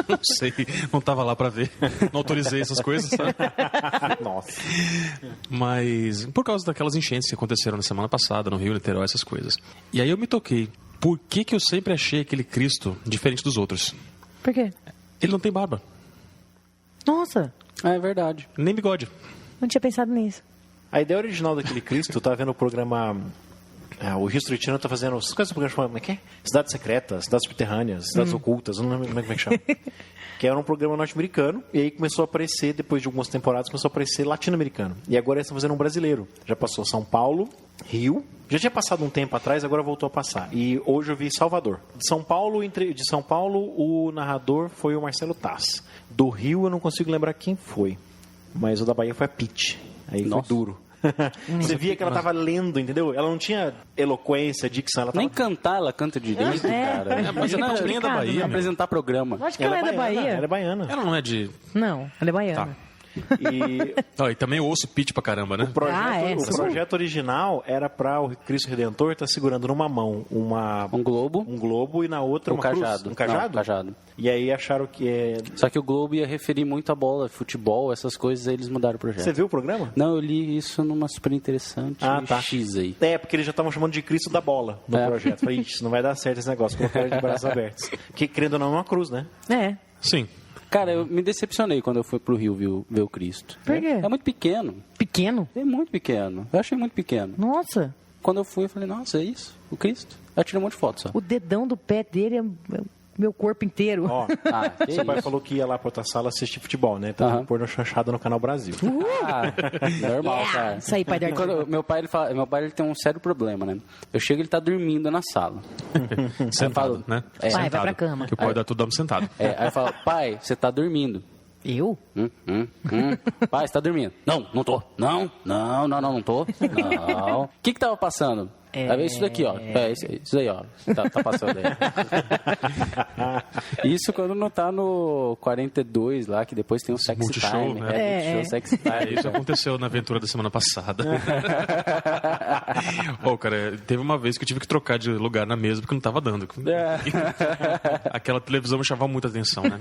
Não sei, não tava lá pra ver. Não autorizei essas coisas, sabe? Nossa. Mas por causa daquelas enchentes que aconteceram na semana passada, no Rio, Niterói, essas coisas. E aí eu me toquei. Por que eu sempre achei aquele Cristo diferente dos outros? Por quê? Ele não tem barba. Nossa. É verdade. Nem bigode. Não tinha pensado nisso. A ideia original daquele Cristo, eu tava vendo o programa... o History Channel tá fazendo essas coisas, como é que é? Cidades secretas, cidades subterrâneas, cidades ocultas, não lembro como é que chama. Que era um programa norte-americano, e aí começou a aparecer, depois de algumas temporadas, começou a aparecer latino-americano. E agora eles estão fazendo um brasileiro. Já passou São Paulo, Rio, já tinha passado um tempo atrás, agora voltou a passar. E hoje eu vi Salvador. De São Paulo, o narrador foi o Marcelo Taz. Do Rio eu não consigo lembrar quem foi, mas o da Bahia foi a Pitty. Aí foi duro. Você via que ela tava lendo, entendeu? Ela não tinha eloquência, dicção. Ela tava... Nem cantar ela canta direito, cara. Mas ela não é da Bahia. Apresentar programa. Acho que ela é da Bahia. Ela é baiana. Ela não é de... Não, ela é baiana. Tá. E e também eu ouço Pitty pra caramba, né? o projeto original era para o Cristo Redentor estar segurando numa mão um globo e na outra uma cajado. cruz. Um cajado? Não, cajado. E aí acharam que Só que o globo ia referir muito a bola, futebol, essas coisas, aí eles mudaram o projeto. Você viu o programa? Não, eu li isso numa super interessante X aí. Porque eles já estavam chamando de Cristo da bola no projeto. Falei, isso não vai dar certo esse negócio, colocaram de braços abertos. Porque, querendo ou não, é uma cruz, né? É. Sim. Cara, eu me decepcionei quando eu fui pro Rio ver o Cristo. Por quê? É muito pequeno. Pequeno? É muito pequeno. Eu achei muito pequeno. Nossa. Quando eu fui, eu falei, nossa, é isso? O Cristo? Eu tirei um monte de foto só. O dedão do pé dele é meu corpo inteiro. Ó, seu pai falou que ia lá pra outra sala assistir futebol, né? Então, pôr no chanchada no Canal Brasil. Normal, cara. Isso aí, pai da Quando meu pai ele tem um sério problema, né? Eu chego e ele tá dormindo na sala. Sentado, falo, né? Pai, vai Sentado. pra cama. Que o pai dá tudo dorme sentado. Aí eu falo, pai, você tá dormindo. Eu? Pai, você tá dormindo? Não tô. Não tô. Não. O que tava passando? É isso daqui, ó. É isso aí, ó. Tá passando aí. Isso quando não tá no 42 lá, que depois tem o Sexy Multishow, Time. né? Multishow, Sexy Time. Isso aconteceu na aventura da semana passada. Cara, teve uma vez que eu tive que trocar de lugar na mesa porque não tava dando. Aquela televisão me chamava muita atenção, né?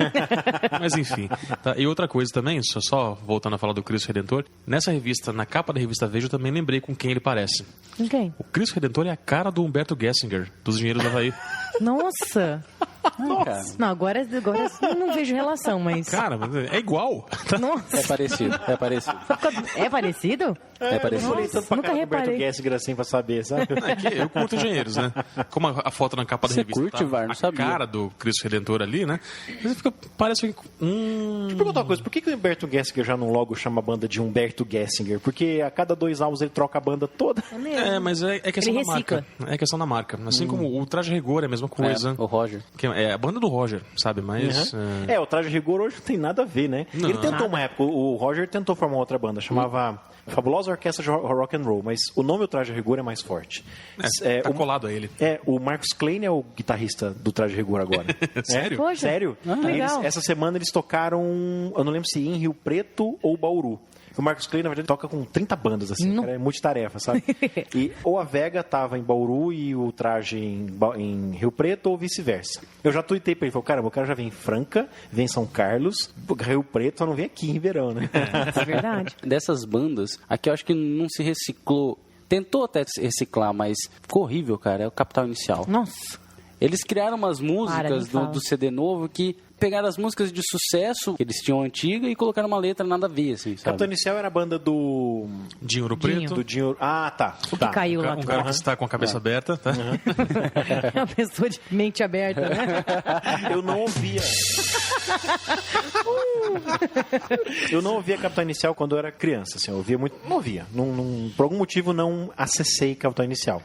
Mas enfim. Tá. E outra coisa também, só voltando a falar do Cristo Redentor, nessa revista, na capa da revista Veja, eu também lembrei com quem ele parece. Com quem? O Cristo Redentor é a cara do Humberto Gessinger, dos Engenheiros do Havaí. Nossa. Cara. Não, agora eu não vejo relação, mas... Cara, mas é igual. Nossa. É parecido. É parecido? É Eu parecido. olhei tanto pra Nunca cara do Roberto reparei. Gessinger assim pra saber, sabe? Eu curto Engenheiros, né? Como a foto na capa da Você revista curte, tá Var? Não a sabia. cara do Cristo Redentor ali, né? Mas fica, parece que... Deixa eu perguntar uma coisa, por que o Humberto Gessinger já não logo chama a banda de Humberto Gessinger? Porque a cada 2 álbuns ele troca a banda toda. É, mas é questão Ele da marca. É questão da marca. Assim como o Traje Rigor é a mesma coisa. O Roger. Que é a banda do Roger, sabe? Mas... O Traje Rigor hoje não tem nada a ver, né? Não. Ele tentou uma época, o Roger tentou formar outra banda, chamava Fabulosa Orquestra de Rock and Roll, mas o nome do Traje Rigor é mais forte. tá colado a ele. O Marcus Klein é o guitarrista do Traje Rigor agora. Sério? Poxa. Sério? Legal. Essa semana eles tocaram, eu não lembro se em Rio Preto ou Bauru. O Marcus Klein, na verdade, toca com 30 bandas, assim, cara, é multitarefa, sabe? E ou a Vega tava em Bauru e o Traje em Rio Preto ou vice-versa. Eu já tuitei pra ele, falei, caramba, o cara já vem em Franca, vem em São Carlos, Rio Preto só não vem aqui em Ribeirão, né? É verdade. Dessas bandas, aqui eu acho que não se reciclou. Tentou até se reciclar, mas ficou horrível, cara. É o Capital Inicial. Nossa. Eles criaram umas Para, músicas nem fala. do CD novo que pegaram as músicas de sucesso que eles tinham antiga e colocaram uma letra nada a ver, assim, sabe? Capital Inicial era a banda do De Ouro Preto. do Dinho. Ah, tá. O que caiu lá Um cara que está com a cabeça aberta, tá? É uma pessoa de mente aberta, né? Eu não ouvia. Eu não ouvia Capital Inicial quando eu era criança, assim, eu ouvia muito, não ouvia. Por algum motivo não acessei Capital Inicial.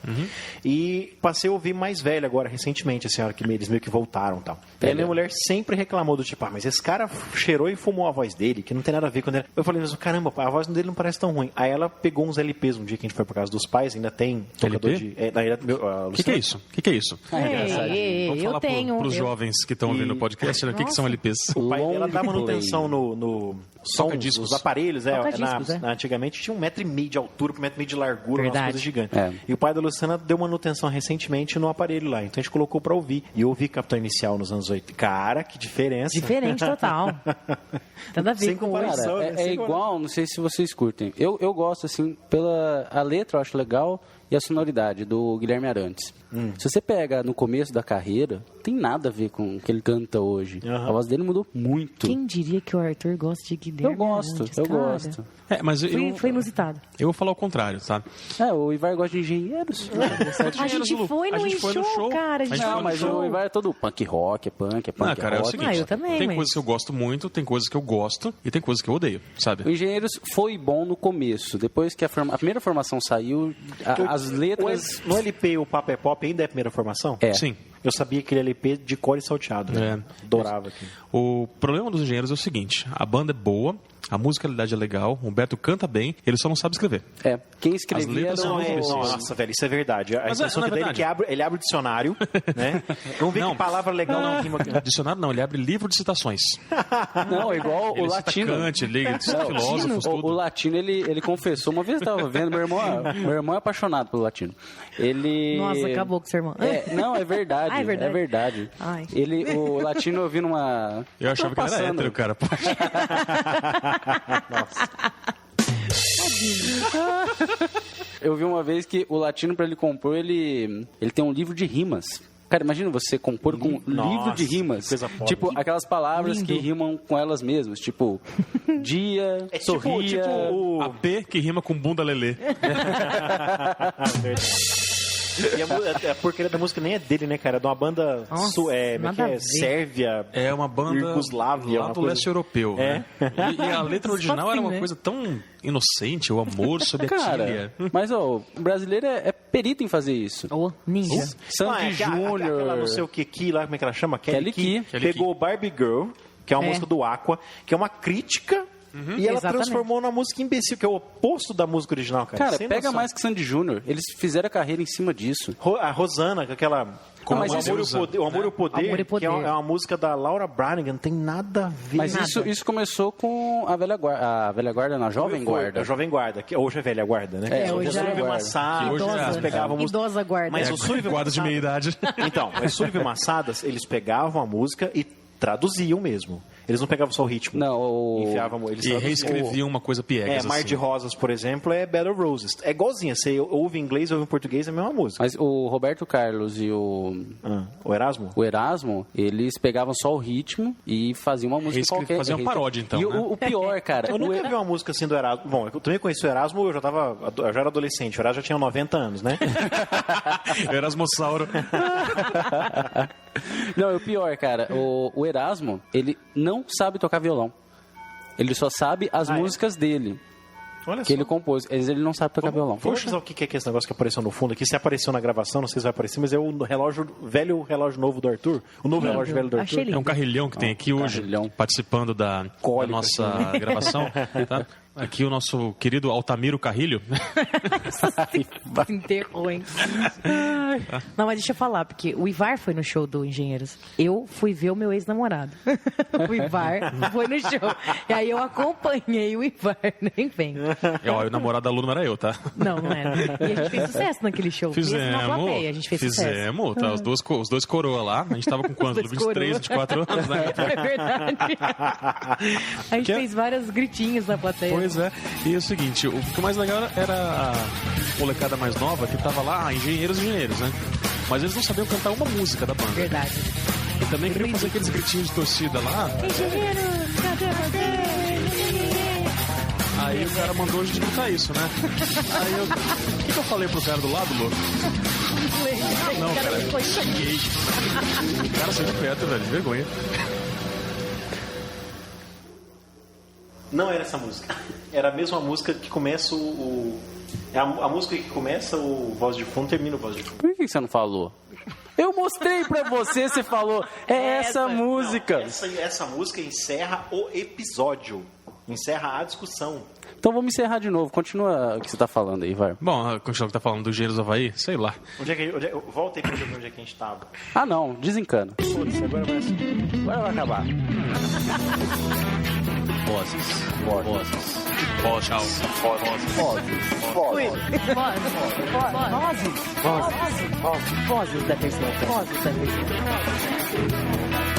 E passei a ouvir mais velho agora, recentemente, assim, a hora que eles meio que voltaram e tal. E a minha mulher sempre reclamou do tipo, mas esse cara cheirou e fumou a voz dele, que não tem nada a ver com ele. Eu falei, mas caramba, a voz dele não parece tão ruim. Aí ela pegou uns LPs um dia que a gente foi pra casa dos pais, ainda tem tocador LP? de... O que é isso? O que é isso? engraçadinho. Vamos falar eu tenho. pros jovens que estão ouvindo o podcast, né? O que são LPs? O pai dela dá Long manutenção no sons, Toca-discos. os aparelhos. Toca-discos, Antigamente tinha 1,5 m de altura por 1,5 m de largura, umas Verdade. coisas gigantes. É. E o pai da Luciana deu manutenção recentemente no aparelho lá. Então a gente colocou pra ouvir. E eu ouvi Capital Inicial nos anos 80. Cara, que diferença. Diferente total. Nada a ver Sem com comparação. hoje. Cara, é igual, não sei se vocês curtem. Eu gosto, assim, pela a letra eu acho legal e a sonoridade do Guilherme Arantes. Se você pega no começo da carreira, tem nada a ver com o que ele canta hoje. Aham. A voz dele mudou muito. Quem diria que o Arthur gosta de Guilherme Eu gosto, Arantes, eu cara? gosto. Mas Foi inusitado. eu vou falar o contrário, tá? O Ivar gosta de engenheiros. A gente foi no show, cara. A gente Não, foi mas no o show. Ivar é todo punk rock, é punk Não, cara, é o rock. seguinte, eu também, tem mas- coisas que eu gosto muito, tem coisas que eu gosto e tem coisas que eu odeio, O sabe? Engenheiros foi bom no começo. Depois que a primeira formação saiu, as letras... No LP, o Papo é Pop ainda é a primeira formação? É. Sim. Eu sabia aquele LP de cor e salteado. Né? Adorava aqui. O problema dos engenheiros é o seguinte, a banda é boa, a musicalidade é legal, o Humberto canta bem, ele só não sabe escrever. Quem As escrevia letras era são o... muito precisas. Nossa, velho, isso é verdade. A Mas impressão não é que dele é verdade. que ele abre o dicionário, né? Não vê Não. que palavra legal não rima. Dicionário não, ele abre livro de citações. Não, igual Ele o cita latino. Kant, ele cita Não, filósofos, o tudo. latino, ele confessou. Uma vez eu estava vendo, meu irmão é apaixonado pelo latino. Ele... Nossa, acabou com o seu irmão. Não, é verdade. Ah, é verdade? É verdade. Ai. O latino ouvindo uma... Eu achava que ele era hétero, cara. Eu vi uma vez que o latino, para ele compor, ele tem um livro de rimas. Cara, imagina você compor com livro de rimas. coisa foda. Tipo, aquelas palavras Lindo. que rimam com elas mesmas. Tipo, dia, sorria. A P que rima com bunda lelê. E a porcaria da música nem é dele, né, cara? É de uma banda Nossa, como é nada que a é? ver. Sérvia. É uma banda Iugoslávia, lá uma do coisa- leste europeu, né? E a letra original assim, era uma né? coisa tão inocente, o amor sobre a Cara, tilha. mas ó, o brasileiro é perito em fazer isso. Ô, ninja. Sandy Aquela Júnior. não sei o que lá, como é que ela chama? Kelly Key. Pegou o Barbie Girl, que é uma É. música do Aqua, que é uma crítica, e ela Exatamente. transformou na música imbecil, que é o oposto da música original, cara. Cara, Sem pega noção. mais que Sandy Júnior. Eles fizeram a carreira em cima disso. A Rosana, com aquela... Como o você Amor e o usa, Poder, o Amor e o Poder, Amor e Poder. que é uma música da Laura Branigan, não tem nada a ver. Mas Nada. isso começou com a velha guarda. A velha guarda, não, a jovem guarda. A Jovem Guarda, que hoje é velha guarda, né? É, hoje a Sullivan é Massadas, Que hoje é- eles pegavam a música. Idosa guarda. Mas o Sullivan Guarda de Massadas- meia idade. Então, mas Sullivan Massadas, eles pegavam a música e traduziam mesmo. Eles não pegavam só o ritmo. Não, Enfiavam, eles E traduziam. reescreviam uma coisa piegas, Mar assim. de Rosas, por exemplo, é Bed of Roses. É igualzinho, você ouve em inglês, ouve em português, é a mesma música. Mas o Roberto Carlos e o O Erasmo? eles pegavam só o ritmo e faziam uma música qualquer. faziam uma paródia, então, E né? o pior, cara... Eu nunca vi uma música assim do Erasmo. Bom, eu também conheci o Erasmo, eu já era adolescente. O Erasmo já tinha 90 anos, né? Erasmossauro. Não, o pior, cara, o Erasmo, ele não sabe tocar violão. Ele só sabe as músicas dele, Olha que ele compôs. Mas ele não sabe tocar violão. Vamos avisar o que é esse negócio que apareceu no fundo aqui. Se apareceu na gravação, não sei se vai aparecer, mas é o velho relógio novo do Arthur. O novo relógio velho do Arthur. Achei lindo. É um carrilhão que tem aqui hoje, carrilhão. participando da nossa gravação. Tá? Aqui o nosso querido Altamiro Carrilho. Se enterrou, hein? Ai. Não, mas deixa eu falar, porque o Ivar foi no show do Engenheiros. Eu fui ver o meu ex-namorado. O Ivar foi no show. E aí eu acompanhei o Ivar, nem vem. Ó, o namorado da Lu não era eu, tá? Não, não era. E a gente fez sucesso naquele show. Mesmo na plateia, a gente fez sucesso. Fizemos, tá? Os dois coroa lá. A gente tava com quanto? Os dois 23, coroa. 24 anos, né? É verdade. A gente Que é- fez vários gritinhos na plateia. Pois é. E é o seguinte, o que mais legal era a molecada mais nova que tava lá, engenheiros, né? Mas eles não sabiam cantar uma música da banda. Verdade. E também queriam fazer aqueles gritinhos de torcida lá. Engenheiro, cadê você? Aí o cara mandou a gente gritar isso, né? Aí eu... O que eu falei pro cara do lado, louco? Não, cara, eu xinguei. O cara saiu de perto, velho, de vergonha. Não era essa música. Era a mesma música que começa É a música que começa o voz de fundo, termina o voz de fundo. Por que você não falou? Eu mostrei pra você, você falou. É essa música. Essa música encerra o episódio. Encerra a discussão. Então vamos encerrar de novo. Continua o que você tá falando aí, vai. Bom, continua que tá falando do Engenheiros do Havaí, sei lá. Volta aí pra ver onde é que a gente tava. Ah, não. Desencana. Foda-se, agora vai assim. Agora vai acabar. Vozes. Tchau. Vozes da terceira. Vozes da terceira.